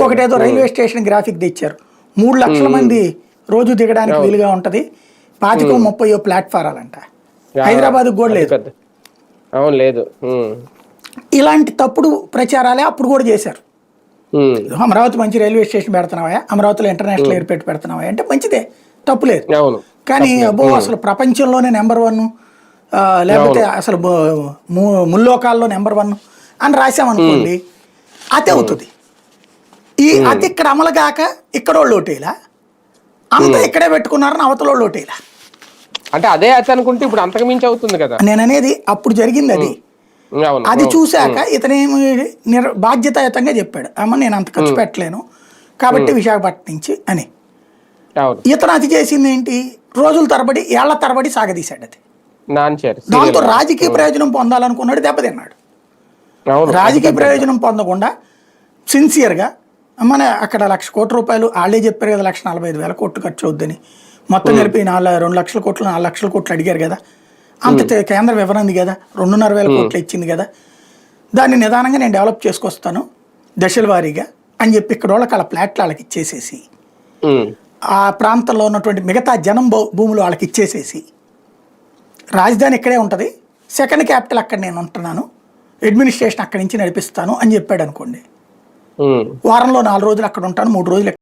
ఇంకొకటి ఏదో railway station graphic తెచ్చారు. 3 లక్షల మంది రోజు దిగడానికి వీలుగా ఉంటది, 25-30 ప్లాట్ఫారాలంట. హైదరాబాద్ కూడా లేదు. అవును, లేదు. ఇలాంటి తప్పుడు ప్రచారాలే అప్పుడు కూడా చేశారు. అమరావతి మంచి రైల్వే స్టేషన్ పెడుతున్నావా, అమరావతిలో ఇంటర్నేషనల్ ఎయిర్పోర్ట్ పెడుతున్నావా అంటే మంచిదే, తప్పులేదు. కానీ అబ్బో అసలు ప్రపంచంలోనే నెంబర్ 1, లేకపోతే అసలు ముల్లోకాల్లో నెంబర్ 1 అని రాసామనుకోండి, అతి అవుతుంది. ఈ అతి ఇక్కడ అమలు కాక ఇక్కడ వాళ్ళు ఓటేలా, అంతా ఇక్కడే పెట్టుకున్నారని అవతల వాళ్ళు ఓటేలా. అంటే అదే అతి అనుకుంటే ఇప్పుడు అంతకు మించి అవుతుంది కదా. నేను అనేది అప్పుడు జరిగింది అది. అది చూశాక ఇతనేమి బాధ్యతాయుతంగా చెప్పాడు, అమ్మ నేను అంత ఖర్చు పెట్టలేను కాబట్టి విశాఖపట్నం నుంచి అని. ఇతను అది చేసింది ఏంటి, రోజుల తరబడి ఏళ్ల తరబడి సాగదీశాడు అది. దాంతో రాజకీయ ప్రయోజనం పొందాలనుకున్నాడు, దెబ్బతిన్నాడు. రాజకీయ ప్రయోజనం పొందకుండా సిన్సియర్గా మన అక్కడ 1,00,000 కోట్ల రూపాయలు వాళ్ళే చెప్పారు కదా, 1,45,000 కోట్లు ఖర్చు అవుద్దని. మొత్తం కలిపి 2 లక్షల కోట్లు 4 లక్షల కోట్లు అడిగారు కదా. అంత కేంద్రం ఇవ్వనుంది కదా, 2,500,000 కోట్లు ఇచ్చింది కదా, దాన్ని నిదానంగా నేను డెవలప్ చేసుకొస్తాను దశల వారీగా అని చెప్పి ఇక్కడ వాళ్ళకి వాళ్ళ ప్లాట్లు వాళ్ళకి ఇచ్చేసేసి, ఆ ప్రాంతంలో ఉన్నటువంటి మిగతా జనం భూములు వాళ్ళకి ఇచ్చేసేసి, రాజధాని ఇక్కడే ఉంటుంది, సెకండ్ క్యాపిటల్ అక్కడ నేను ఉంటున్నాను, అడ్మినిస్ట్రేషన్ అక్కడి నుంచి నడిపిస్తాను అని చెప్పాడు అనుకోండి. వారంలో 4 రోజులు అక్కడ ఉంటాను, 3 రోజులు